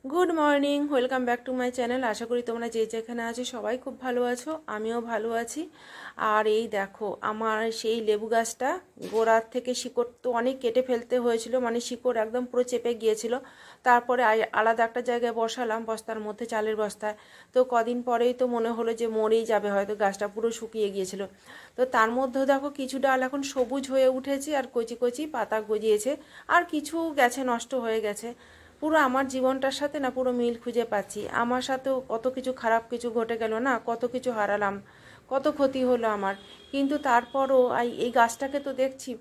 Good morning, welcome back to my channel. আশা করি তোমরা যে যেখানে আছো সবাই খুব ভালো আছো, আমিও ভালো আছি। আর এই দেখো আমার সেই লেবু গাছটা গোড়ার থেকে শিকড় তো অনেক কেটে ফেলতে হয়েছিল, মানে শিকড় একদম পুরো চেপে গিয়েছিল। তারপরে আলাদা একটা জায়গায় বসালাম, বস্তার মধ্যে, চালের বস্তায়। তো কদিন পরেই তো মনে হলো যে মরেই যাবে, হয়তো গাছটা পুরো শুকিয়ে গিয়েছিল। তো তার মধ্যেও দেখো কিছু ডাল এখন সবুজ হয়ে উঠেছে আর কচি কচি পাতা গজিয়েছে, আর কিছু গেছে, নষ্ট হয়ে গেছে। পুরো আমার জীবনটার সাথে না পুরো মিল খুঁজে পাচ্ছি। আমার সাথেও কত কিছু খারাপ কিছু ঘটে গেল না, কত কিছু হারালাম, কত ক্ষতি হলো আমার। কিন্তু তারপরও এই গাছটাকে তো দেখছি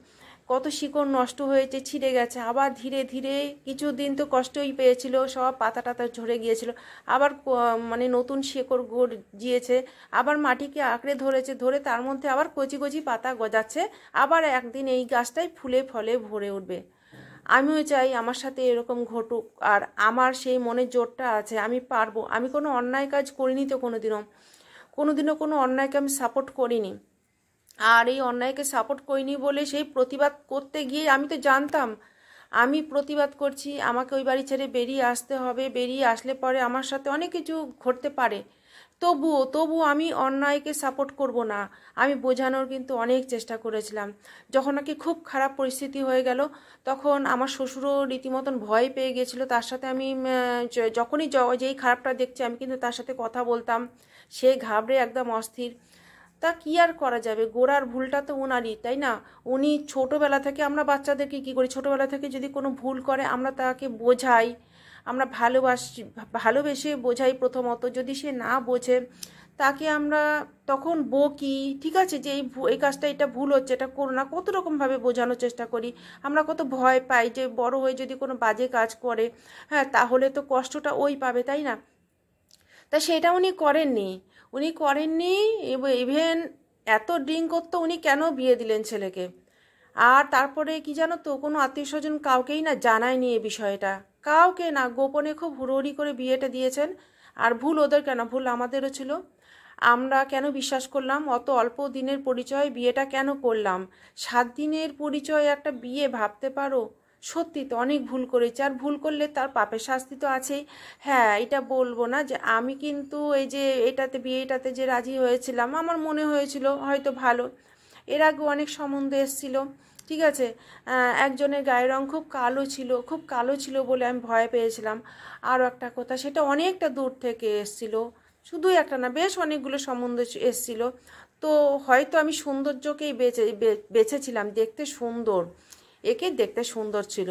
কত শিকড় নষ্ট হয়েছে, ছিঁড়ে গেছে, আবার ধীরে ধীরে কিছুদিন তো কষ্টই পেয়েছিল, সব পাতা টাতা ঝরে গিয়েছিল, আবার মানে নতুন শিকড় গজিয়েছে, আবার মাটিকে আঁকড়ে ধরেছে, ধরে তার মধ্যে আবার কচি কচি পাতা গজাচ্ছে। আবার একদিন এই গাছটাই ফুলে ফলে ভরে উঠবে। আমিও চাই আমার সাথে এরকম ঘটুক, আর আমার সেই মনের জোরটা আছে, আমি পারবো। আমি কোনো অন্যায় কাজ করিনি তো কোনোদিনও, কোনোদিনও কোনো অন্যায়কে আমি সাপোর্ট করিনি। আর এই অন্যায়কে সাপোর্ট করিনি বলে সেই প্রতিবাদ করতে গিয়ে আমি তো জানতাম আমি প্রতিবাদ করছি, আমাকে ওই বাড়ি ছেড়ে বেরিয়ে আসতে হবে, বেরিয়ে আসলে পরে আমার সাথে অনেক কিছু ঘটতে পারে। তবুও আমি অন্যায়কে সাপোর্ট করব না। আমি বোঝানোর কিন্তু অনেক চেষ্টা করেছিলাম। যখন নাকি খুব খারাপ পরিস্থিতি হয়ে গেল, তখন আমার শ্বশুরও রীতিমতন ভয় পেয়ে গেছিলো। তার সাথে আমি যখনই যেই খারাপটা দেখছি আমি কিন্তু তার সাথে কথা বলতাম। সে ঘাবড়ে একদম অস্থির। তা কি আর করা যাবে, গোড়ার ভুলটা তো ওনারই, তাই না? উনি ছোটোবেলা থেকে, আমরা বাচ্চাদেরকে কী করি, ছোটোবেলা থেকে যদি কোনো ভুল করে আমরা তাকে বোঝাই, আমরা ভালোবেসে বোঝাই প্রথমত। যদি সে না বোঝে তাকে আমরা তখন বকি, ঠিক আছে, যে এই কাজটা, এটা ভুল হচ্ছে, এটা করো না, কত রকমভাবে বোঝানোর চেষ্টা করি। আমরা কত ভয় পাই যে বড় হয়ে যদি কোনো বাজে কাজ করে, হ্যাঁ, তাহলে তো কষ্টটা ওই পাবে, তাই না? তা সেটা উনি করেননি। উনি করেননি। ইভেন এত ড্রিঙ্ক করতো, উনি কেন বিয়ে দিলেন ছেলেকে? আর তারপরে কি জানো তো, কোনো আত্মীয় স্বজন কাউকেই না জানায়নি এই বিষয়টা, কাউকে না, গোপনে খুব হুড়োহুড়ি করে বিয়েটা দিয়েছেন। আর ভুল ওদের কেন, ভুল আমাদেরও ছিল। আমরা কেন বিশ্বাস করলাম, অত অল্প দিনের পরিচয় বিয়েটা কেন করলাম? 7 দিনের পরিচয় একটা বিয়ে, ভাবতে পারো? সত্যি তো অনেক ভুল করেছি, আর ভুল করলে তার পাপের শাস্তি তো আছেই। হ্যাঁ, এটা বলবো না যে আমি কিন্তু এই যে বিয়েটাতে যে রাজি হয়েছিলাম, আমার মনে হয়েছিল হয়তো ভালো। এর আগে অনেক সম্বন্ধ এসেছিল, ঠিক আছে। একজনের গায়ের রং খুব কালো ছিল, খুব কালো ছিল বলে আমি ভয় পেয়েছিলাম। আরও একটা কথা, সেটা অনেকটা দূর থেকে এসেছিল, শুধু একটা না, বেশ অনেকগুলো সম্বন্ধ এসেছিল। তো হয়তো আমি সৌন্দর্যকেই বেছেছিলাম, দেখতে সুন্দর, একে দেখতে সুন্দর ছিল,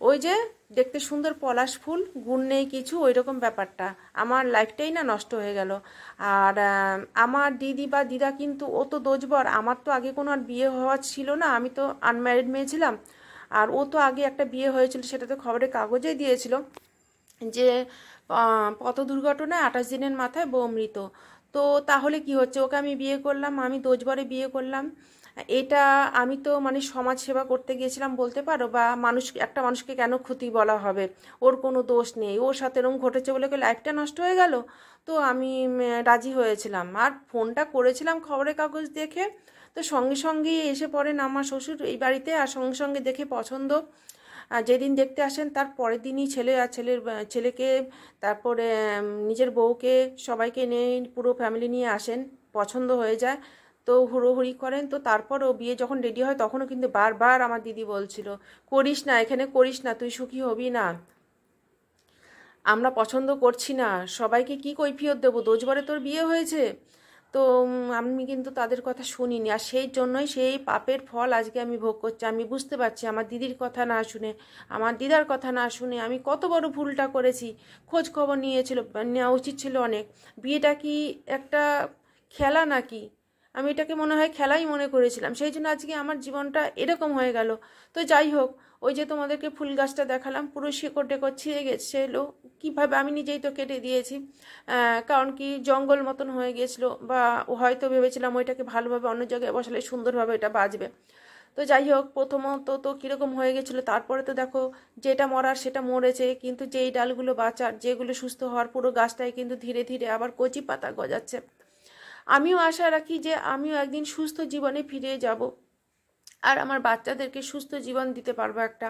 ওই যে দেখতে সুন্দর পলাশ ফুল, গুণ নেই কিছু, ওই রকম ব্যাপারটা। আমার লাইফটাই না নষ্ট হয়ে গেল। আর আমার দিদি বা দিদা কিন্তু ও তো দোজবর, আমার তো আগে কোনো আর বিয়ে হওয়া ছিল না, আমি তো আনম্যারিড মেয়ে ছিলাম। আর ও তো আগে একটা বিয়ে হয়েছিল, সেটা তো খবরের কাগজেই দিয়েছিল যে পথ দুর্ঘটনায় 28 দিনের মাথায় বউ মৃত। তো তাহলে কি হচ্ছে, ওকে আমি বিয়ে করলাম, আমি দোজবরে বিয়ে করলাম। এটা আমি তো মানে সমাজ সেবা করতে গিয়েছিলাম বলতে পারো, বা একটা মানুষকে কেন ক্ষতি বলা হবে? ওর কোনো দোষ নেই, ওর সাথে এরকম ঘটেছে বলে কি লাইফটা নষ্ট হয়ে গেল? তো আমি রাজি হয়েছিলাম, আর ফোনটা করেছিলাম খবরের কাগজ দেখে। তো সঙ্গে সঙ্গেই এসে পড়েন আমার শ্বশুর এই বাড়িতে, আর সঙ্গে সঙ্গে দেখে পছন্দ। আর যেদিন দেখতে আসেন তার পরের দিনই ছেলে আর ছেলেকে, তারপরে নিজের বউকে, সবাইকে নিয়ে, পুরো ফ্যামিলি নিয়ে আসেন, পছন্দ হয়ে যায়। তো হুড়োহুড়ি করেন। তো তারপরও বিয়ে যখন রেডি হয় তখনও কিন্তু বারবার আমার দিদি বলছিল, করিস না, এখানে করিস না, তুই সুখী হবি না, আমরা পছন্দ করছি না, সবাইকে কি কৈফিয়ত দেবো, দোজবরে তোর বিয়ে হয়েছে। তো আমি কিন্তু তাদের কথা শুনিনি, আর সেই জন্যই সেই পাপের ফল আজকে আমি ভোগ করছি। আমি বুঝতে পারছি আমার দিদির কথা না শুনে, আমার দিদার কথা না শুনে আমি কত বড় ভুলটা করেছি। খোঁজ খবর নেওয়া উচিত ছিল অনেক। বিয়েটা কি একটা খেলা নাকি? আমি এটাকে মনে হয় খেলাই মনে করেছিলাম, সেই জন্য আজকে আমার জীবনটা এরকম হয়ে গেল। তো যাই হোক, ওই যে তোমাদেরকে ফুল গাছটা দেখালাম, পুরো শিকড় টেকড় ছিঁড়ে গেছে এলো, কীভাবে আমি নিজেই তো কেটে দিয়েছি। কারণ কি, জঙ্গল মতন হয়ে গেছিলো, বা হয়তো ভেবেছিলাম ওইটাকে ভালোভাবে অন্য জায়গায় বসালে সুন্দরভাবে এটা বাঁচবে। তো যাই হোক, প্রথমত তো কীরকম হয়ে গেছিলো, তারপরে তো দেখো যেটা মরার সেটা মরেছে, কিন্তু যেই ডালগুলো বাঁচার, যেগুলো সুস্থ হওয়ার, পুরো গাছটাই কিন্তু ধীরে ধীরে আবার কচি পাতা গজাচ্ছে। আমিও আশা রাখি যে আমিও একদিন সুস্থ জীবনে ফিরে যাব, আর আমার বাচ্চাদেরকে সুস্থ জীবন দিতে পারবো একটা।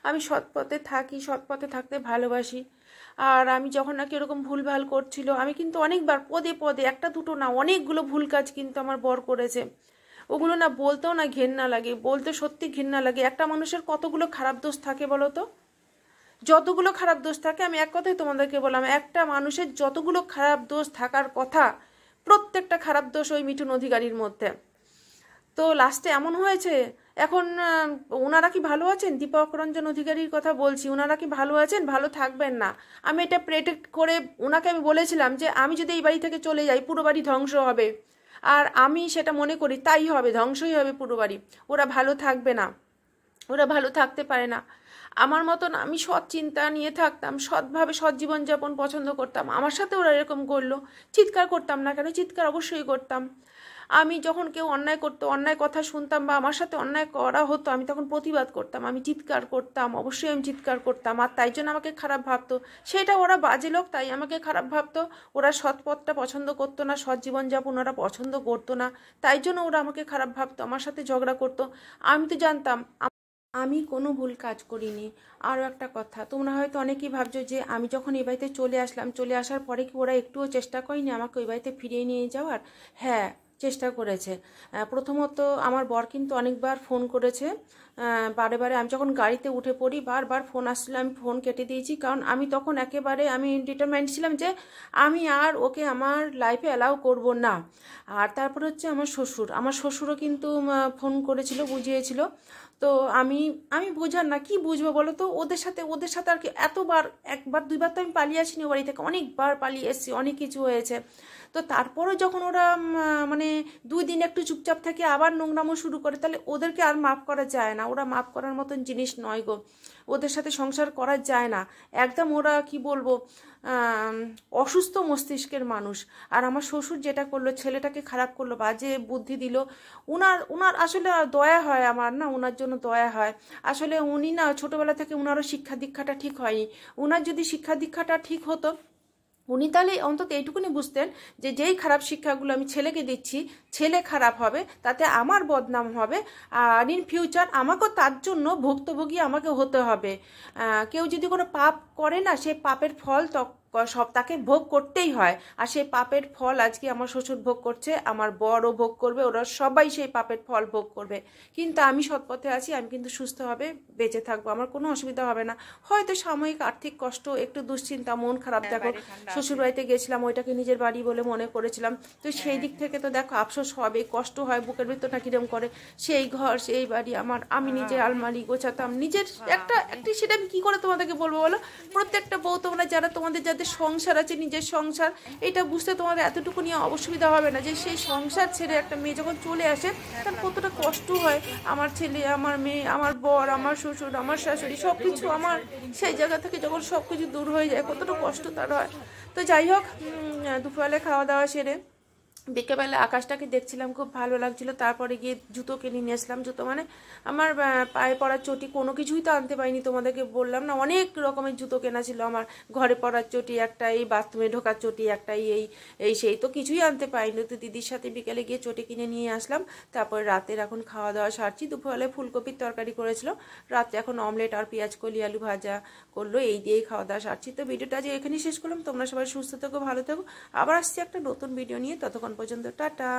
আমি সৎ পথে থাকি, সৎ পথে থাকতে ভালোবাসি। আর আমি যখন নাকি এরকম ভুলভাল করছিল, আমি কিন্তু অনেকবার পদে পদে, একটা দুটো না, অনেকগুলো ভুল কাজ কিন্তু আমার বর করেছে। ওগুলো না বলতেও না ঘেন্না লাগে, বলতে সত্যি ঘেন্না লাগে। একটা মানুষের কতগুলো খারাপ দোষ থাকে বলো তো? যতগুলো খারাপ দোষ থাকে, আমি এক কথাই তোমাদেরকে বললাম, একটা মানুষের যতগুলো খারাপ দোষ থাকার কথা, প্রত্যেকটা খারাপ দোষ ওই মিঠুন অধিকারীর মধ্যে। তো লাস্টে এমন হয়েছে, এখন ওনারা কি ভালো আছেন? দীপক রঞ্জন অধিকারীর কথা বলছি, ওনারা কি ভালো আছেন? ভালো থাকবেন না। আমি এটা প্রেডিক্ট করে ওনাকে আমি বলেছিলাম যে আমি যদি এই বাড়ি থেকে চলে যাই, পুরো বাড়ি ধ্বংস হবে। আর আমি সেটা মনে করি তাই হবে, ধ্বংসই হবে পুরো বাড়ি। ওরা ভালো থাকবে না, ওরা ভালো থাকতে পারে না। আমার মতন আমি সৎ চিন্তা নিয়ে থাকতাম, সৎভাবে সৎ জীবনযাপন পছন্দ করতাম, আমার সাথে ওরা এরকম করলো। চিৎকার করতাম না কেন? চিৎকার অবশ্যই করতাম। আমি যখন কেউ অন্যায় করতো, অন্যায় কথা শুনতাম বা আমার সাথে অন্যায় করা হতো, আমি তখন প্রতিবাদ করতাম, আমি চিৎকার করতাম, অবশ্যই আমি চিৎকার করতাম। আর তাই জন্য আমাকে খারাপ ভাবতো। সেটা ওরা বাজে লোক, তাই আমাকে খারাপ ভাবতো। ওরা সৎ পথটা পছন্দ করতো না, সৎ জীবনযাপন ওরা পছন্দ করতো না, তাই জন্য ওরা আমাকে খারাপ ভাবতো, আমার সাথে ঝগড়া করতো। আমি তো জানতাম আমি কোনো ভুল কাজ করিনি। আরও একটা কথা, তোমরা হয়তো অনেকেই ভাবছো যে আমি যখন এই বাড়িতে চলে আসলাম, চলে আসার পরে কি ওরা একটুও চেষ্টা করেনি আমাকে ওই বাড়িতে ফিরিয়ে নিয়ে যাওয়ার? হ্যাঁ, চেষ্টা করেছে। প্রথমত আমার বর কিন্তু অনেকবার ফোন করেছে, বারে বারে। আমি যখন গাড়িতে উঠে পড়ি, বারবার ফোন আসছিল, আমি ফোন কেটে দিয়েছি, কারণ আমি তখন একেবারে আমি ডিটারমাইন্ড ছিলাম যে আমি আর ওকে আমার লাইফে অ্যালাউ করব না। আর তারপর হচ্ছে আমার শ্বশুরও কিন্তু ফোন করেছিল, বুঝিয়েছিল। তো আমি আমি বোঝার না, কি বুঝবো বলো তো? ওদের সাথে আর কি এতবার, একবার দুইবার তো আমি পালিয়ে আসিনি বাড়ি থেকে, অনেকবার পালিয়ে এসেছি, অনেক কিছু হয়েছে। তো তারপরেও যখন ওরা মানে 2 দিন একটু চুপচাপ থেকে আবার নোংরামো শুরু করে, তাহলে ওদেরকে আর মাফ করা যায় না। ওরা মাফ করার মতন জিনিস নয় গো, ওদের সাথে সংসার করা যায় না একদম। ওরা কি বলবো, অসুস্থ মস্তিষ্কের মানুষ। আর আমার শ্বশুর যেটা করলো, ছেলেটাকে খারাপ করলো, বাজে বুদ্ধি দিল। উনার আসলে দয়া হয় আমার, না উনার জন্য দয়া হয়। আসলে উনি না ছোটবেলা থেকে উনারও শিক্ষা দীক্ষাটা ঠিক হয়নি। উনার যদি শিক্ষা দীক্ষাটা ঠিক হতো, উনি তাহলে অন্তত এইটুকুনি বুঝতেন যে যেই খারাপ শিক্ষাগুলো আমি ছেলেকে দিচ্ছি, ছেলে খারাপ হবে, তাতে আমার বদনাম হবে, আর ইন ফিউচার আমাকেও তার জন্য ভুক্তভোগী আমাকে হতে হবে। কেউ যদি কোনো পাপ করে না, সে পাপের ফল সব তাকে ভোগ করতেই হয়। আর সেই পাপের ফল আজকে আমার শ্বশুর ভোগ করছে, আমার বড়ও ভোগ করবে, ওরা সবাই সেই পাপের ফল ভোগ করবে। কিন্তু আমি সৎপথে আছি, আমি কিন্তু সুস্থভাবে বেঁচে থাকবো, আমার কোনো অসুবিধা হবে না। হয়তো সাময়িক আর্থিক কষ্ট, একটু দুশ্চিন্তা, মন খারাপ, দেখো শ্বশুর বাড়িতে গেছিলাম, ওইটাকে নিজের বাড়ি বলে মনে করেছিলাম, তো সেই দিক থেকে তো দেখো আফসোস হবে, কষ্ট হয়, বুকের ভিতরটা কিরম করে। সেই ঘর, সেই বাড়ি আমার, আমি নিজের আলমারি গোছাতাম, নিজের একটি সেটা আমি কি করে তোমাদেরকে বলবো বলো? প্রত্যেকটা বউ, তোমরা যারা তোমাদের যাদের সংসার আছে, নিজের সংসার, এটা বুঝতে তোমাদের এতটুকু নিয়ে অসুবিধা হবে না যে সেই সংসার ছেড়ে একটা মেয়ে যখন চলে আসে, তার কতটা কষ্ট হয়। আমার ছেলে, আমার মেয়ে, আমার বর, আমার শ্বশুর, আমার শাশুড়ি, সব কিছু আমার সেই জায়গা থেকে যখন সব কিছু দূর হয়ে যায়, কতটা কষ্ট তার হয়। তো যাই হোক, দুপুরবেলা খাওয়া দাওয়া সেরে বিকেলবেলা আকাশটাকে দেখছিলাম, খুব ভালো লাগছিল। তারপরে গিয়ে জুতো কিনে নিয়ে আসলাম। জুতো মানে আমার পায়ে পরার চটি, কোনো কিছুই তো আনতে পারিনি, তোমাদেরকে বললাম না, অনেক রকমের জুতো কেনা ছিল আমার। ঘরে পরার চটি একটা, এই বাথরুমে ঢোকার চটি একটা, এই সেই তো কিছুই আনতে পারিনি। তো দিদির সাথে বিকেলে গিয়ে চটি কিনে নিয়ে আসলাম। তারপর রাতের এখন খাওয়া দাওয়া সারছি। দুপুরবেলায় ফুলকপির তরকারি করেছিল, রাতে এখন অমলেট আর পেঁয়াজ কলি আলু ভাজা করলো, এই দিয়েই খাওয়া দাওয়া সারছি। তো ভিডিওটা যে এখানেই শেষ করলাম। তোমরা সবাই সুস্থ থেকো, ভালো থেকো। আবার আসছি একটা নতুন ভিডিও নিয়ে, ততক্ষণ পর্যন্ত টাটা।